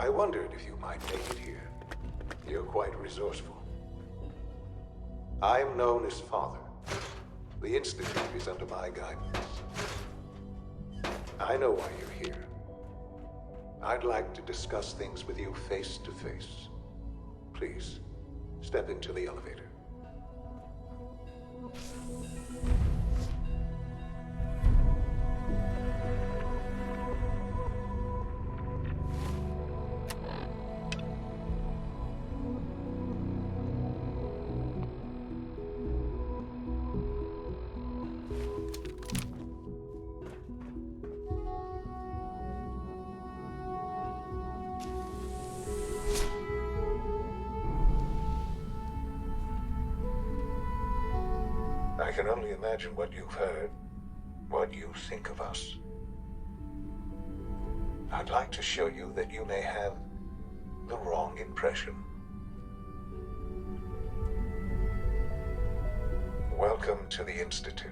I wondered if you might make it here. You're quite resourceful. I'm known as Father. The Institute is under my guidance. I know why you're here. I'd like to discuss things with you face to face. Please, step into the elevator. I can only imagine what you've heard, what you think of us. I'd like to show you that you may have the wrong impression. Welcome to the Institute.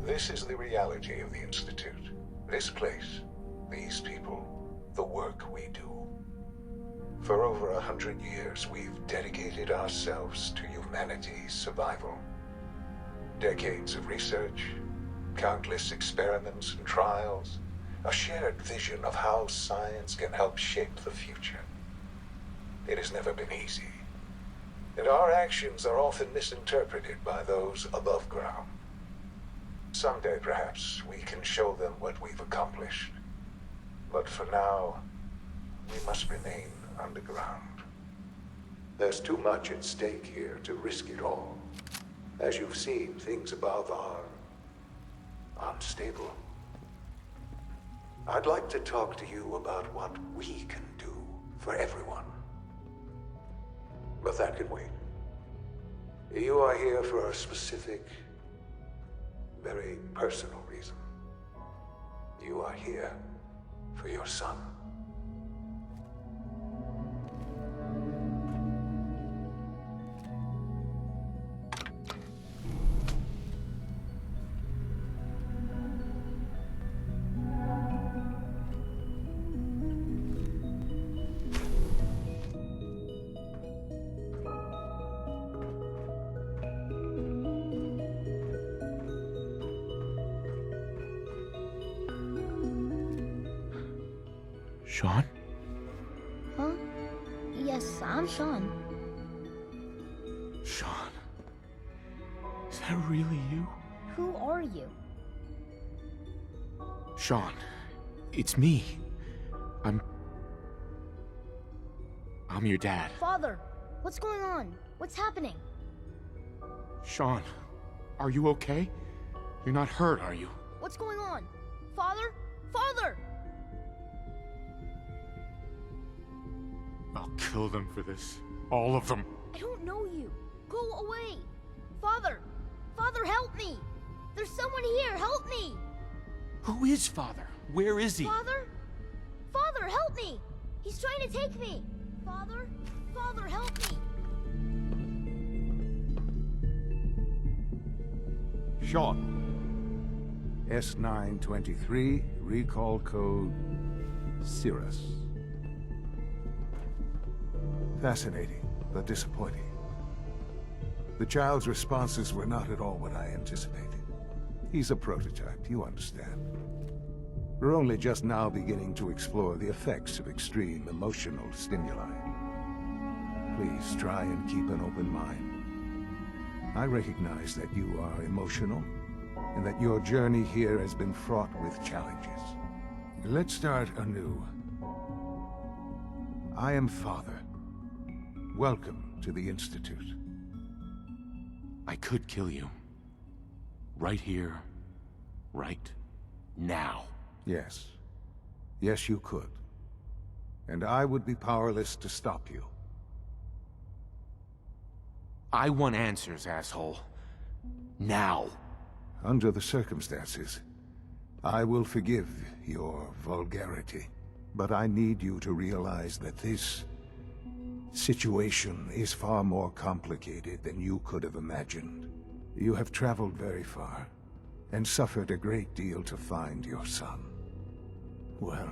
This is the reality of the Institute. This place, these people, the work we do. For over 100 years, we've dedicated ourselves to humanity's survival. Decades of research, countless experiments and trials, a shared vision of how science can help shape the future. It has never been easy, and our actions are often misinterpreted by those above ground. Someday, perhaps, we can show them what we've accomplished. But for now, we must remain underground. There's too much at stake here to risk it all. As you've seen, things above are unstable. I'd like to talk to you about what we can do for everyone. But that can wait. You are here for a specific, very personal reason. You are here for your son. Sean? Huh? Yes, I'm Sean. Sean? Is that really you? Who are you? Sean, it's me. I'm your dad. Father, what's going on? What's happening? Sean, are you okay? You're not hurt, are you? What's going on? Father? Father! I'll kill them for this. All of them. I don't know you. Go away. Father! Father, help me! There's someone here, help me! Who is Father? Where is he? Father? Father, help me! He's trying to take me! Father? Father, help me! Sean. S923, recall code Cirrus. Fascinating, but disappointing. The child's responses were not at all what I anticipated. He's a prototype, you understand. We're only just now beginning to explore the effects of extreme emotional stimuli. Please try and keep an open mind. I recognize that you are emotional, and that your journey here has been fraught with challenges. Let's start anew. I am Father. Welcome to the Institute. I could kill you. Right here. Right now. Yes. Yes, you could. And I would be powerless to stop you. I want answers, asshole. Now. Under the circumstances, I will forgive your vulgarity. But I need you to realize that this situation is far more complicated than you could have imagined. You have traveled very far, and suffered a great deal to find your son. Well,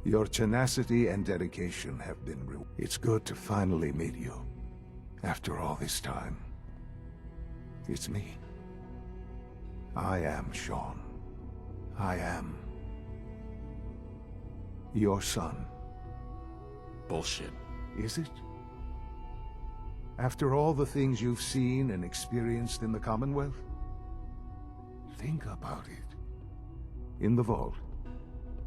your tenacity and dedication have been rewarded. It's good to finally meet you. After all this time. It's me. I am Sean. I am your son. Bullshit. Is it? After all the things you've seen and experienced in the Commonwealth? Think about it. In the vault,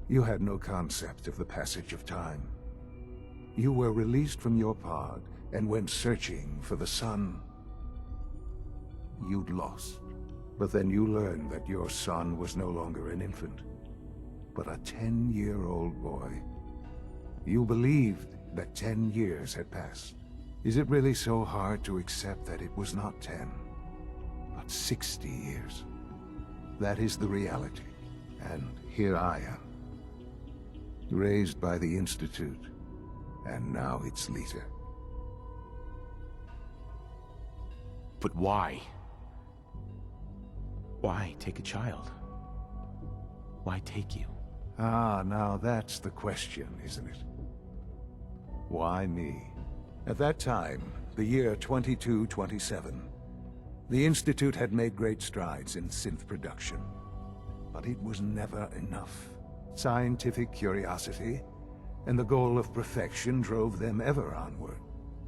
you had no concept of the passage of time. You were released from your pod and went searching for the son you'd lost. But then you learned that your son was no longer an infant, but a 10-year-old boy. You believed that 10 years had passed. Is it really so hard to accept that it was not 10, but 60 years? That is the reality. And here I am, raised by the Institute, and now its leader. But why? Why take a child? Why take you? Ah, now that's the question, isn't it? Why me? At that time, the year 2227, the Institute had made great strides in synth production. But it was never enough. Scientific curiosity and the goal of perfection drove them ever onward.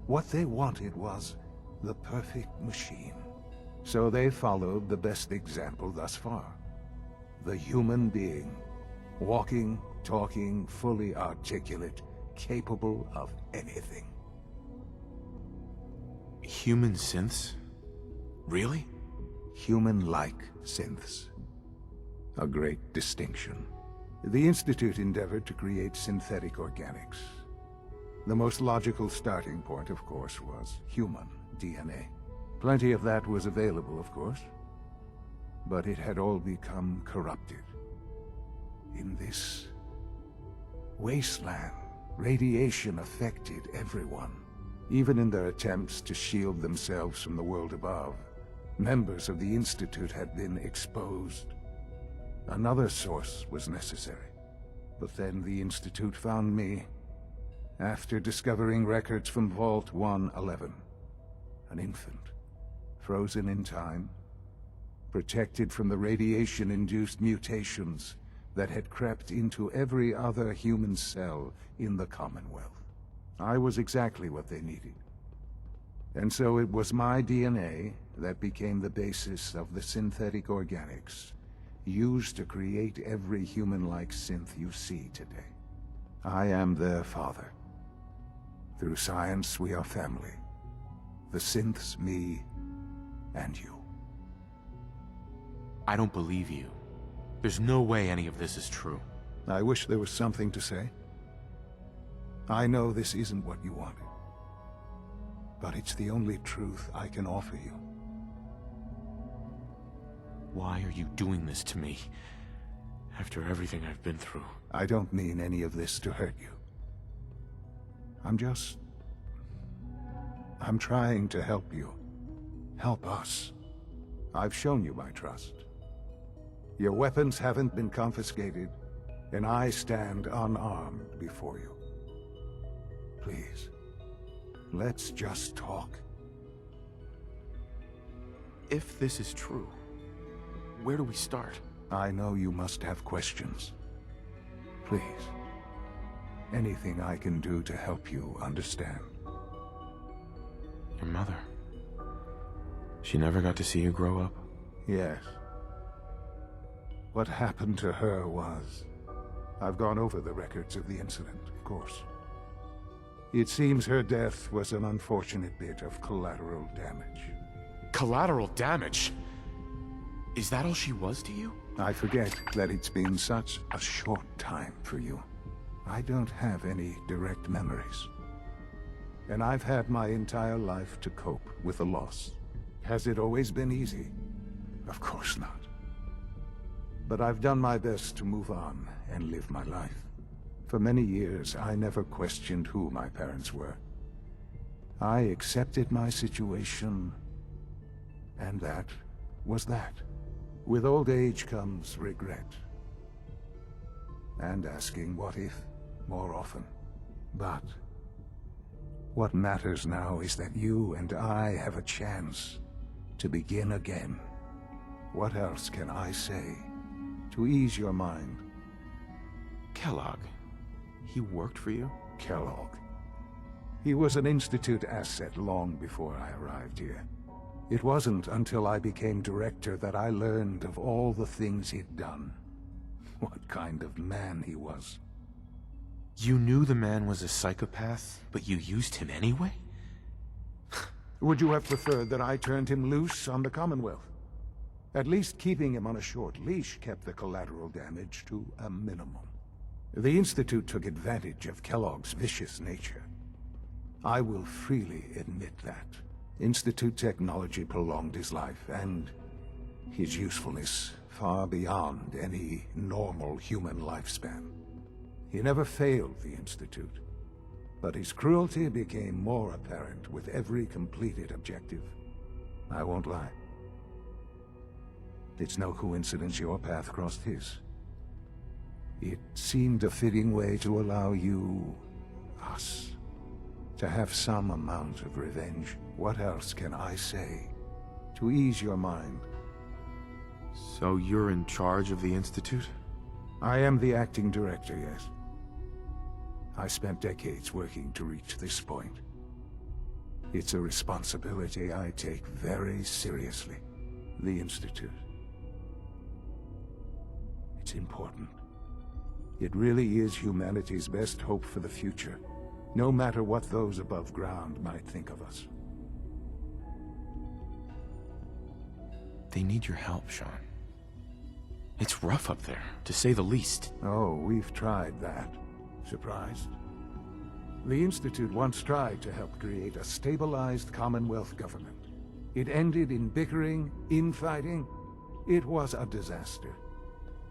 What they wanted was the perfect machine. So they followed the best example thus far. The human being. Walking, talking, fully articulate, capable of anything. Human synths? Really? Human-like synths. A great distinction. The Institute endeavored to create synthetic organics. The most logical starting point, of course, was human DNA. Plenty of that was available, of course. But it had all become corrupted. In this wasteland, radiation affected everyone. Even in their attempts to shield themselves from the world above, members of the Institute had been exposed. Another source was necessary. But then the Institute found me, after discovering records from Vault 111. An infant, frozen in time, protected from the radiation-induced mutations that had crept into every other human cell in the Commonwealth. I was exactly what they needed. And so it was my DNA that became the basis of the synthetic organics used to create every human-like synth you see today. I am their father. Through science, we are family. The synths, me, and you. I don't believe you. There's no way any of this is true. I wish there was something to say. I know this isn't what you wanted. But it's the only truth I can offer you. Why are you doing this to me? After everything I've been through. I don't mean any of this to hurt you. I'm trying to help you. Help us. I've shown you my trust. Your weapons haven't been confiscated, and I stand unarmed before you. Please, let's just talk. If this is true, where do we start? I know you must have questions. Please, anything I can do to help you understand. Your mother. She never got to see you grow up? Yes. What happened to her was... I've gone over the records of the incident, of course. It seems her death was an unfortunate bit of collateral damage. Collateral damage? Is that all she was to you? I forget that it's been such a short time for you. I don't have any direct memories. And I've had my entire life to cope with the loss. Has it always been easy? Of course not. But I've done my best to move on and live my life. For many years, I never questioned who my parents were. I accepted my situation, and that was that. With old age comes regret. and asking what if more often. But what matters now is that you and I have a chance to begin again. What else can I say to ease your mind? Kellogg. He worked for you? Kellogg. He was an Institute asset long before I arrived here. It wasn't until I became director that I learned of all the things he'd done. What kind of man he was. You knew the man was a psychopath, but you used him anyway? Would you have preferred that I turned him loose on the Commonwealth? At least keeping him on a short leash kept the collateral damage to a minimum. The Institute took advantage of Kellogg's vicious nature. I will freely admit that. Institute technology prolonged his life, and his usefulness far beyond any normal human lifespan. He never failed the Institute, but his cruelty became more apparent with every completed objective. I won't lie. It's no coincidence your path crossed his. It seemed a fitting way to allow you, us, to have some amount of revenge. What else can I say to ease your mind? So you're in charge of the Institute? I am the acting director, yes. I spent decades working to reach this point. It's a responsibility I take very seriously. The Institute. It's important. It really is humanity's best hope for the future, no matter what those above ground might think of us. They need your help, Sean. It's rough up there, to say the least. Oh, we've tried that. Surprised? The Institute once tried to help create a stabilized Commonwealth government. It ended in bickering, infighting. It was a disaster.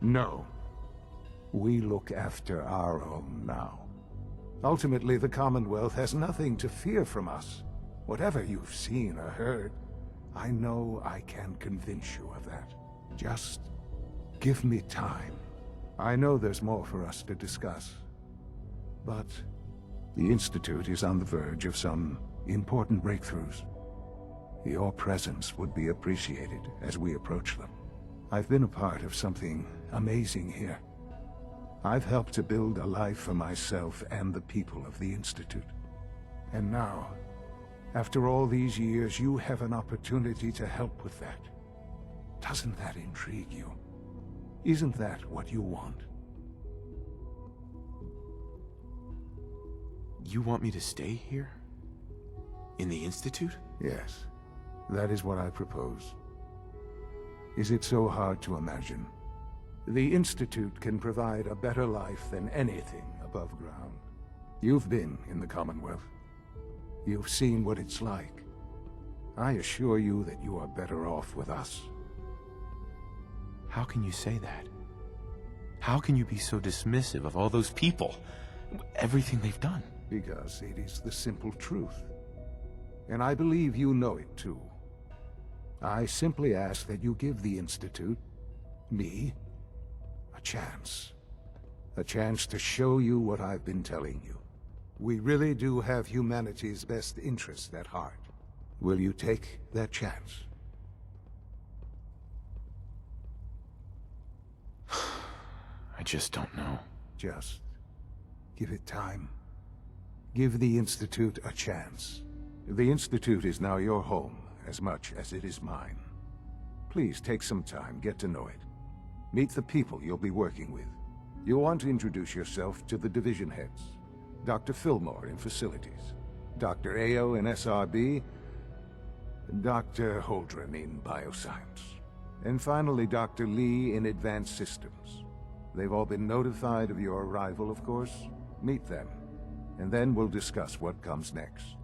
No. We look after our own now. Ultimately, the Commonwealth has nothing to fear from us. Whatever you've seen or heard, I know I can convince you of that. Just give me time. I know there's more for us to discuss. But the Institute is on the verge of some important breakthroughs. Your presence would be appreciated as we approach them. I've been a part of something amazing here. I've helped to build a life for myself and the people of the Institute. And now, after all these years, you have an opportunity to help with that. Doesn't that intrigue you? Isn't that what you want? You want me to stay here? In the Institute? Yes, that is what I propose. Is it so hard to imagine? The Institute can provide a better life than anything above ground. You've been in the Commonwealth. You've seen what it's like. I assure you that you are better off with us. How can you say that? How can you be so dismissive of all those people? Everything they've done? Because it is the simple truth. And I believe you know it too. I simply ask that you give the Institute, me, a chance. A chance to show you what I've been telling you. We really do have humanity's best interest at heart. Will you take that chance? I just don't know. Just give it time. Give the Institute a chance. The Institute is now your home as much as it is mine. Please take some time, get to know it. Meet the people you'll be working with. You'll want to introduce yourself to the division heads. Dr. Fillmore in Facilities, Dr. Ayo in SRB, Dr. Holdren in Bioscience, and finally Dr. Lee in Advanced Systems. They've all been notified of your arrival, of course. Meet them, and then we'll discuss what comes next.